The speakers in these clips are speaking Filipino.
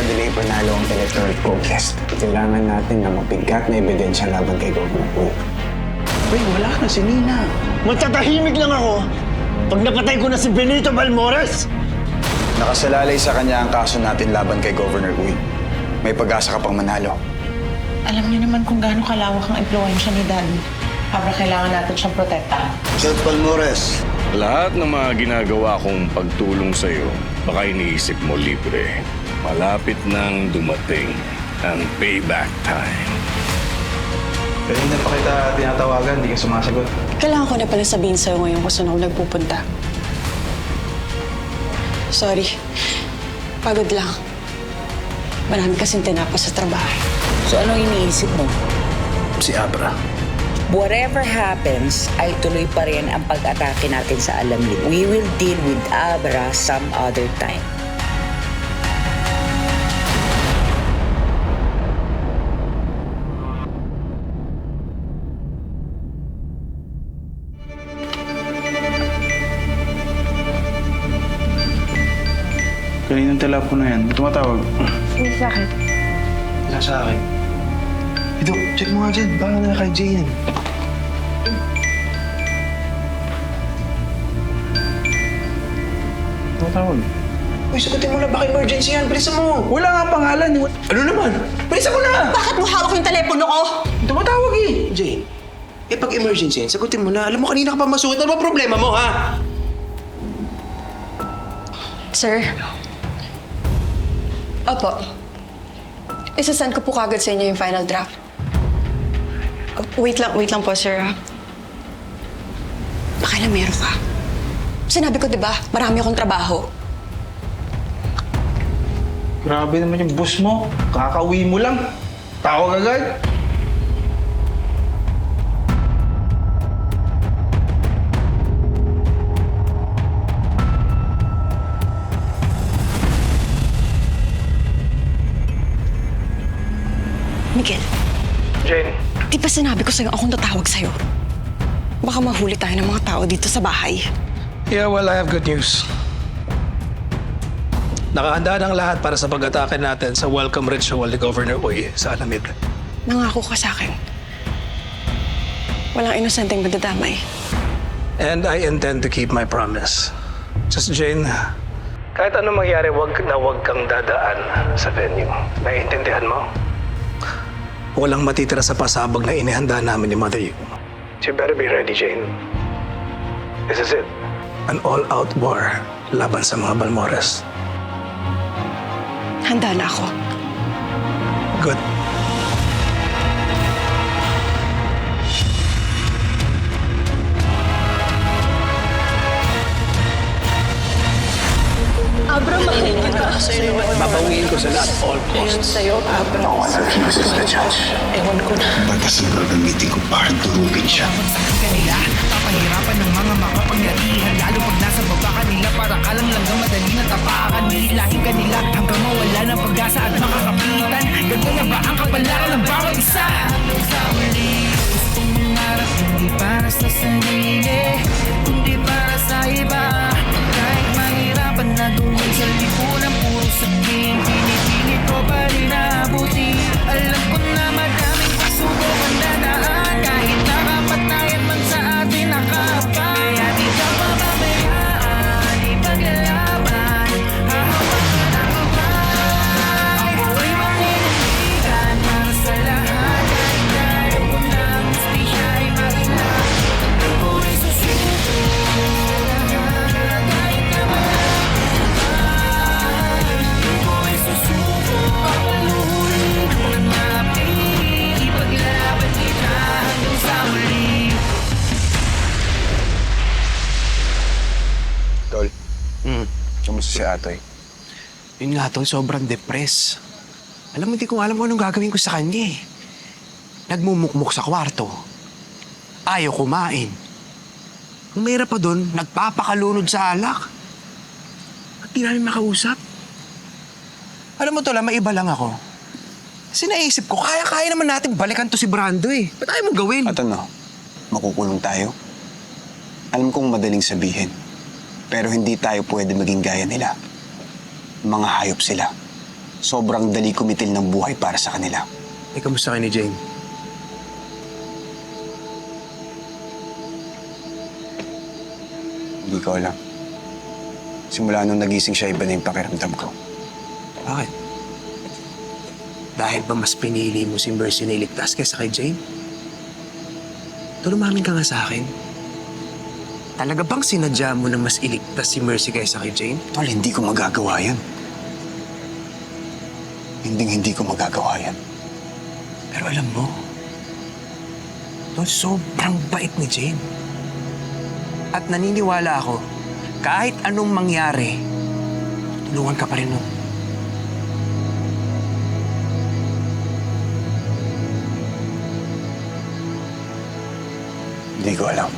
delay panalo ang electoral protest. Kailangan natin ng mabigat na ebidensya laban kay Governor Wu. Uy, wala na si Nina. Matatahimik lang ako pag napatay ko na si Benito Balmores! Nakasalalay sa kanya ang kaso natin laban kay Governor Wu. May pag-asa ka pang manalo. Alam niyo naman kung gaano kalawak ang impluwensya ni Daddy. Habang kailangan natin siyang protektahan. Sir Balmores, Lahat ng mga ginagawa kong pagtulong sa'yo, baka iniisip mo libre. Malapit nang dumating ang payback time. Kanina pa kita tinatawagan, hindi ka sumasagot. Kailangan ko na pala sabihin sa'yo ngayon kung saan ako nagpupunta. Sorry. Pagod lang. Marami kasing tinapos sa trabaho. So anong iniisip mo? Si Abra. Whatever happens, ay tuloy pa rin ang pag-atake natin sa Alamid. We will deal with Abra some other time. Kaninang telepono yan. Tumatawag. Hindi sa akin. Wala sa akin. Ito, check mo nga dyan. Baka na kay Jay yan. Tumatawag. Uy, sagutin mo na. Baka emergency yan. Bilisan mo. Wala nga pangalan. Ano naman? Bilisan mo na! Bakit mo hawak yung telepono ko? Tumatawag eh. Jay, pag emergency yan, sagutin mo na. Alam mo, kanina ka pa masukit. Ano ba problema mo, ha? Sir? Opo. Isasend ko po kagad sa inyo yung final draft. Wait lang po, sir. Baka na meron ka. Sinabi ko, di ba? Marami akong trabaho. Grabe naman yung boss mo. Kakauwi mo lang. Tawag agad. Miguel, Jane. di ba sinabi ko sa'yo akong tatawag sa'yo? Baka mahuli tayo ng mga tao dito sa bahay. Yeah, well, I have good news. Nakahanda ng lahat para sa pag-atake natin sa welcome ritual ni Governor Uy sa Alamid. Nangako ka sa akin. Walang inosenteng madadamay. And I intend to keep my promise. Just Jane, kahit ano mangyari, wag kang dadaan sa venue. Naiintindihan mo? Walang matitira sa pasabog na inihanda namin ni Mother Yu. So you better be ready, Jane. This is it. An all-out war laban sa mga Balmores. Handa na ako. Good. Abra, mahal kita. Babawiin ko sila at all costs. Sa'yo, Abra. Ewan ko na. Batas ang gagamitin ko para durugin siya. Kanila, papahirapan ng mga makapangyarihan. Lalo pag nasa baba kanila, para kalang langgang madali na tapakan. Nilahin kanila hanggang mawala ng pag-asa at makakapitan. Ganto na ba ang kapalaran ng bawat isa? Sa uli, gustong mangarap, hindi para sa sarili, kundi para sa iba. Kahit mahirapan na gawin sa lipunan, puro sabihin, pinipilit ko pa rin naabuti. Alam ko na madaming pasubok ang dadaan, kahit nakapatayan man sa atin nakapag. Kaya di ka pababayaan, ipaglalaban, hahawakan ang kamay. Ako'y manindigan para sa lahat, kahit ayaw ko na ang hustisya ay maginang. Ako'y susuko sa lahat, kahit na maraming kamay. Ako'y susuko, papaluhin ng mapi, ipaglalaban kita hanggang sa huli. Tol, kamusta si Atoy? Yun nga, tol, sobrang depressed. Alam mo, hindi ko alam kung anong gagawin ko sa kanya eh. Nagmumukmuk sa kwarto. Ayaw kumain. Ang mahirap pa doon, nagpapakalunod sa alak. At di namin makausap. Alam mo, tol, maiba lang ako. Kasi naisip ko, kaya-kaya naman natin balikan to si Brando eh. Ba't ayaw mong gawin? At ano, makukulong tayo? Alam kong madaling sabihin. Pero hindi tayo pwede maging gaya nila. Mga hayop sila. sobrang dali kumitil ng buhay para sa kanila. Eh, kamusta kayo ni Jane? Hindi ko alam. Simula nung nagising siya, iba na yung pakiramdam ko. Bakit? Dahil ba mas pinili mo si Mercy na iligtas kaysa kay Jane? Tulumamin ka nga sa akin. Talaga bang sinadya mo na mas iligtas si Mercy kaysa kay Jane? Tol, hindi ko magagawa yan. Hindi ko magagawa yan. Pero alam mo, Tol, sobrang bait ni Jane. At naniniwala ako, kahit anong mangyari, tulungan ka pa rin nun. Hindi ko alam.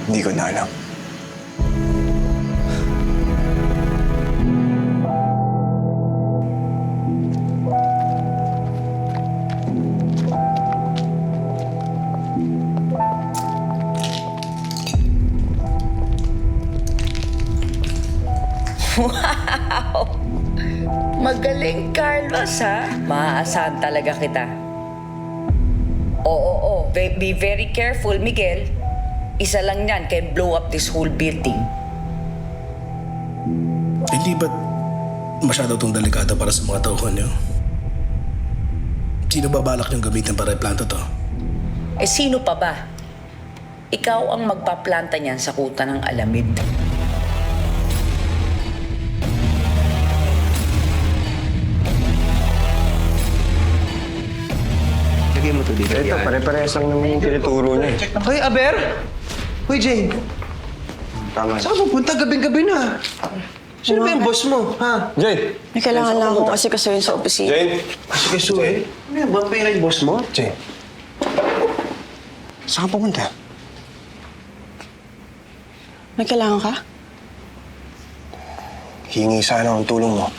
Hindi ko na alam. Wow! Magaling, Carlos, ha? Maaasahan talaga kita. Oo. Be very careful, Miguel. Isa lang yan can blow up this whole building. Hindi ba't masyado itong delikado para sa mga tauhan niyo? Sino ba balak niyong gamitin para i-planta to? Eh, sino pa ba? Ikaw ang magpaplanta niyan sa kuta ng Alamid. Lagay mo to dito. Ito, pare-parehas lang naman yung tinuturo niya. Hoy, Aber! Hoy, Jane! Tama. Saan ka pupunta? Gabing-gabi na. Sino ba yung boss mo, ha? Jane! May kailangan lang ako kasi kasuhin sa opisina. Jane! Kasi kasuhin? Ano yan? Ba't pa yung boss mo? Jane! Saan ka pupunta? May kailangan ka? Hingi sana ang tulong mo.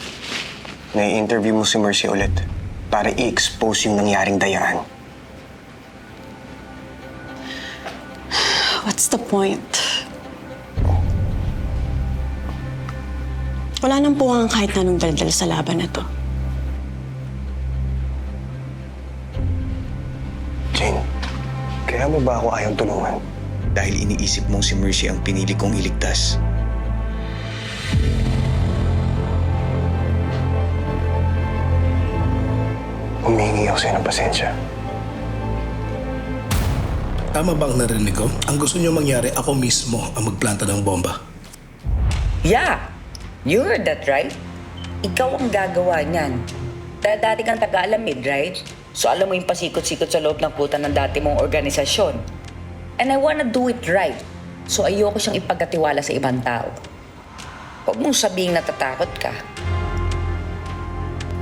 Na-interview mo si Mercy ulit para i-expose yung nangyaring dayaan. What's the point? Wala nang puwang kahit na anong daldal sa laban na to. Jane, kaya mo ba ako ayaw tulungan? Dahil iniisip mong si Mercy ang pinili kong iligtas. Humingi ako sa'yo ng pasensya. Tama ba ang narinig ko? Ang gusto niyo mangyari, ako mismo ang magplanta ng bomba. Yeah! You heard that, right? Ikaw ang gagawa niyan. Dati kang taga-Alamid, right? So alam mo yung pasikot-sikot sa loob ng kuta ng dati mong organisasyon. And I wanna do it right. So ayoko siyang ipagkatiwala sa ibang tao. Huwag mong sabihing natatakot ka.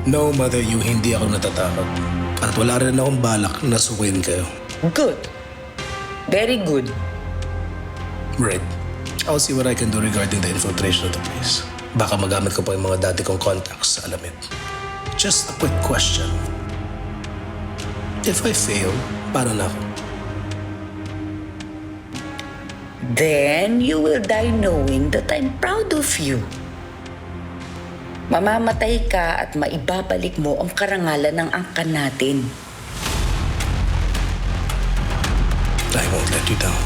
No, Mother Yu, hindi ako natatakot. At wala rin akong balak na sukuin kayo. Good. Very good. Right. I'll see what I can do regarding the infiltration of the place. Baka magamit ko pa yung mga dati kong contacts sa Alamid. Just a quick question. If I fail, paano na ako? Then you will die knowing that I'm proud of you. Mamamatay ka at maibabalik mo ang karangalan ng angkan natin. I won't let you down.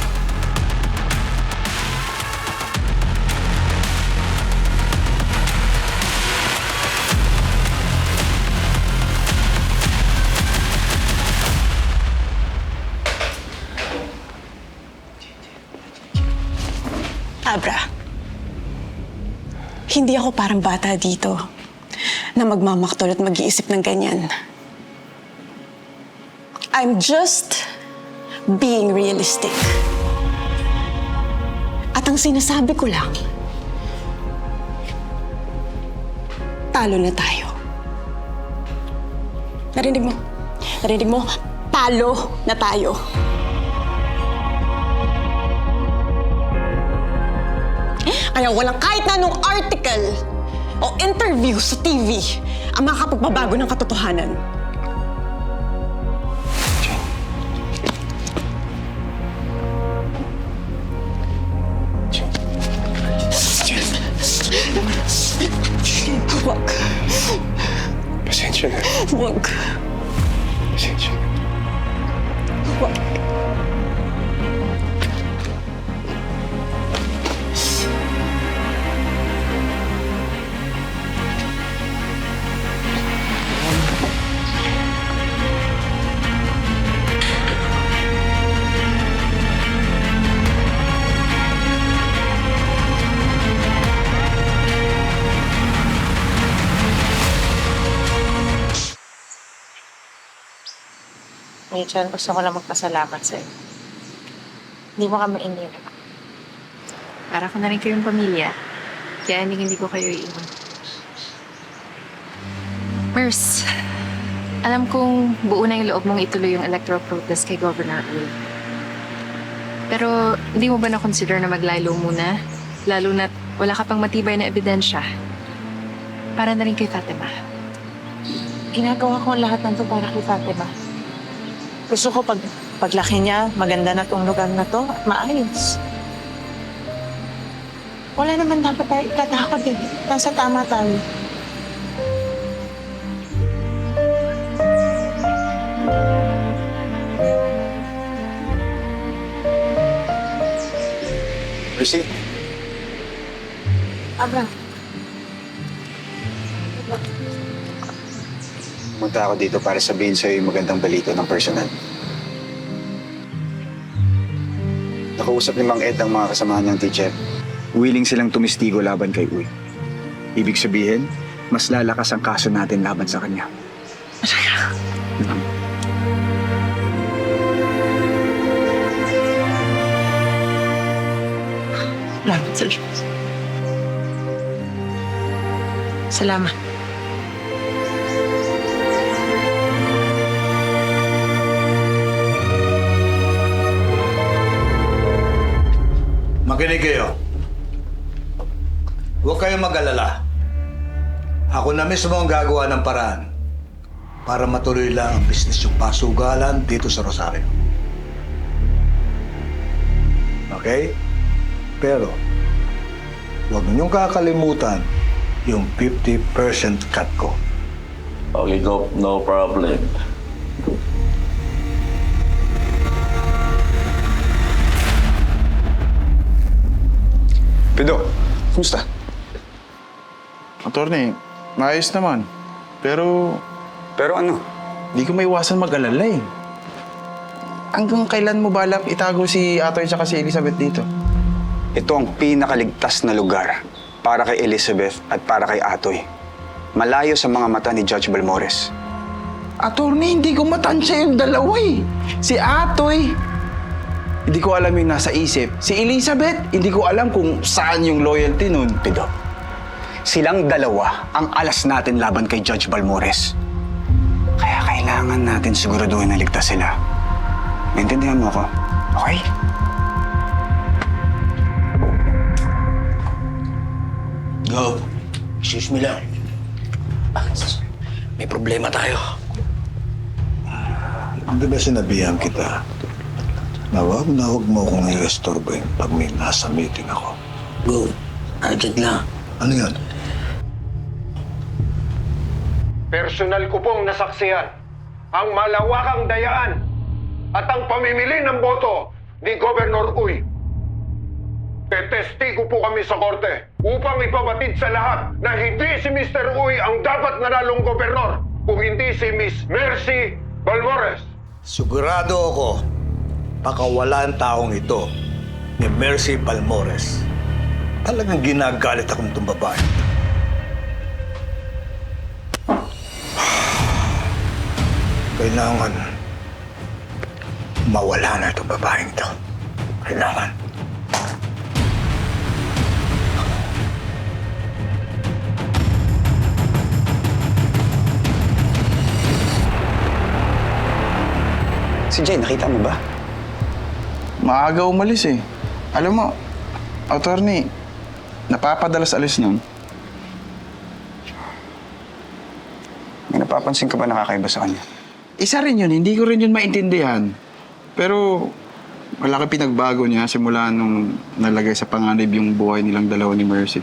Abra, hindi ako parang bata dito na magmamaktol at mag-iisip ng ganyan. I'm just being realistic. At ang sinasabi ko lang, talo na tayo. Narinig mo? Narinig mo? Talo na tayo. Kaya walang kahit na anong article o interview sa TV ang makakapagbabago ng katotohanan. Rachel, gusto ko lang magpasalamat sa'yo. Hindi mo kami iniwan. Para ko na rin kayong pamilya. Kaya hindi ko kayo iiwan. Mers, alam kong buo na yung loob mong ituloy yung electoral protest kay Governor Uy. Pero hindi mo ba na-consider na maglalo muna? Lalo na't wala ka pang matibay na ebidensya. Para na rin kay Fatima. Ginagawa ko ang lahat ng to para kay Fatima. Gusto ko paglaki niya, maganda na tong lugar na to at maayos. Wala naman dapat tayo ikatakot eh. Nasa tama tayo. Mercy, Abra, pumunta ako dito para sabihin sa'yo yung magandang balita ng personal. Nakausap ni Mang Ed ang mga kasamahan niyang teacher. Willing silang tumistigo laban kay Uy. Ibig sabihin, mas lalakas ang kaso natin laban sa kanya. salamat sa Diyos. Salamat. Makinig kayo. Huwag kayong mag-alala. Ako na mismo ang gagawa ng paraan para matuloy lang ang business yung pasugalan dito sa Rosario. Okay? Pero, huwag ninyong kakalimutan yung 50% cut ko. Okay, no problem. Pido, kumusta? Attorney, maayos naman. Pero Pero ano? di ko maiwasan mag-alala eh. Hanggang kailan mo balak itago si Atoy at si Elizabeth dito? Ito ang pinakaligtas na lugar para kay Elizabeth at para kay Atoy. Malayo sa mga mata ni Judge Balmores. Attorney, hindi ko matansya yung dalawa eh. Si Atoy, hindi ko alam yung nasa isip. Si Elizabeth, hindi ko alam kung saan yung loyalty nun. Pido, silang dalawa ang alas natin laban kay Judge Balmores. Kaya kailangan natin siguraduhin na ligtas sila. Naintindihan mo ako? Okay? Go. Excuse me lang. May problema tayo. Hindi ba sinabihan kita na huwag mo akong i-estorbohin pag may nasa meeting ako? Go. Urgent lang. Ano yan? Personal ko pong nasaksiyan ang malawakang dayaan at ang pamimili ng boto ni Governor Uy. Tetestigo po kami sa korte upang ipabatid sa lahat na hindi si Mr. Uy ang dapat nanalong gobernador kung hindi si Miss Mercy Balmores. Sigurado ako, pakawala ang taong ito ni Mercy Balmores. Talagang ginagalit akong itong babae. Kailangan mawala na itong babaeng ito. Kailangan. Si Jay, nakita mo ba? Maaga umalis eh. Alam mo, attorney, napapadalas alis nun. May napapansin ka ba nakakaiba sa kanya? Isa rin yun, hindi ko rin yun maintindihan. Pero malaki pinagbago niya simula nung nalagay sa panganib yung buhay nilang dalawa ni Mercy.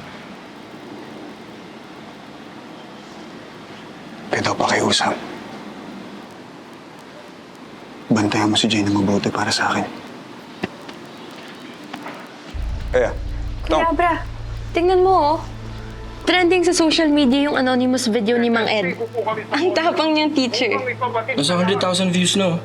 Pwede pa kayo usap. Bantayan mo si Jay na mabuti para sa akin. Kaya, Kuya Abra, tingnan mo oh. Trending sa social media yung anonymous video ni Mang Ed. Ang tapang niyang teacher. Nasa 100,000 views no.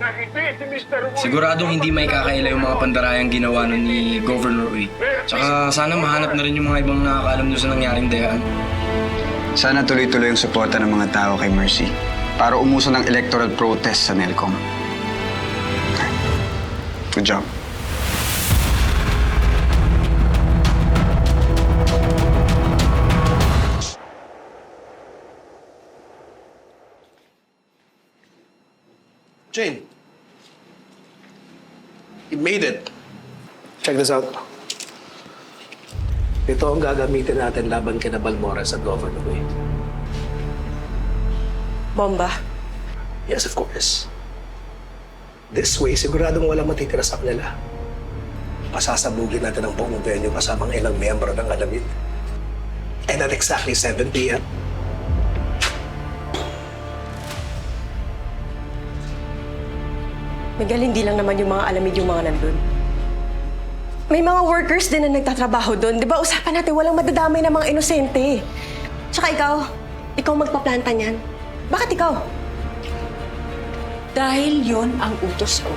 Siguradong hindi may kakaila yung mga pandarayang ginawa nun ni Governor Uy. Tsaka sana mahanap na rin yung mga ibang nakakaalam doon sa nangyaring dayaan. sana tuloy-tuloy yung suporta ng mga tao kay Mercy para umuso ng electoral protest sa NELCOM. Good job. Jane. You made it. Check this out. Ito ang gagamitin natin laban kina Balmores at Governor Uy. Bomba. Yes, of course. This way, siguradong walang matitira sa kanila. Pasasabugin natin ang buong venue kasamang ilang miyembro ng Alamid. And at exactly 7 p.m., Miguel, hindi lang naman yung mga Alamid yung mga nandun. May mga workers din na nagtatrabaho doon. Di ba, usapan natin walang madadamay na mga inosente. Tsaka ikaw magpaplanta niyan. Bakit ikaw? Dahil yon ang utos ko.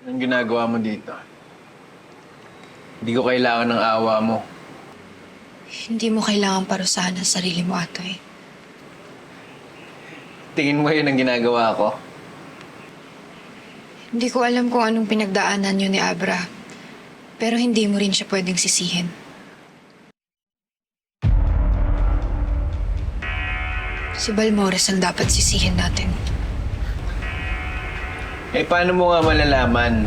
Anong ginagawa mo dito? Hindi ko kailangan ng awa mo. Hindi mo kailangan parusahan ang sarili mo, Atoy. Tingin mo yun ang ginagawa ko? Hindi ko alam kung anong pinagdaanan yun ni Abra. Pero hindi mo rin siya pwedeng sisihin. Si Balmores ang dapat sisihin natin. Eh, paano mo nga malalaman?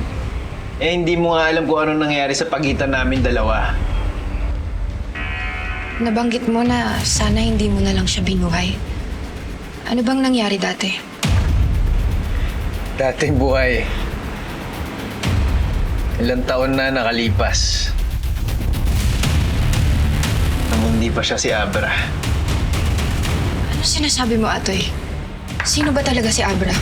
Eh, hindi mo nga alam kung ano nangyari sa pagitan namin dalawa. Nabanggit mo na sana hindi mo na lang siya binuhay. Ano bang nangyari dati? Dating buhay. Ilang taon na nakalipas. Nang hindi pa siya si Abra. Ano sinasabi mo, Atoy? Sino ba talaga si Abra?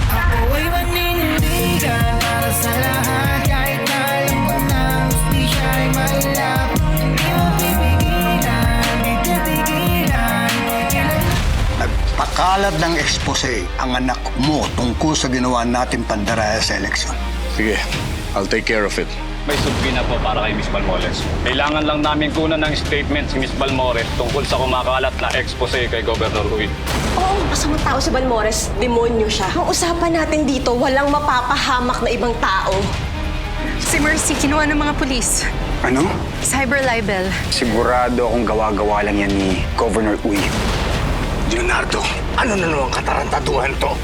Ako'y maninindigan para sa lahat. Kahit na alam ko na hustisya ay mailap. Hindi mo pipigilan, di titigilan. Nagpakalat ng expose ang anak mo tungkol sa ginawa natin pandaraya sa eleksyon. Sige, I'll take care of it. May subpoena po para kay Miss Balmores. Kailangan lang namin kunan ng statement si Miss Balmores tungkol sa kumakalat na expose kay Governor Uy. Oo, masamang tao si Balmores. Demonyo siya. Ang usapan natin dito, walang mapapahamak na ibang tao. Si Mercy, kinuha ng mga pulis. Ano? Cyber libel. Sigurado akong gawa-gawa lang yan ni Governor Uy. Leonardo, ano na naman katarantaduhan to?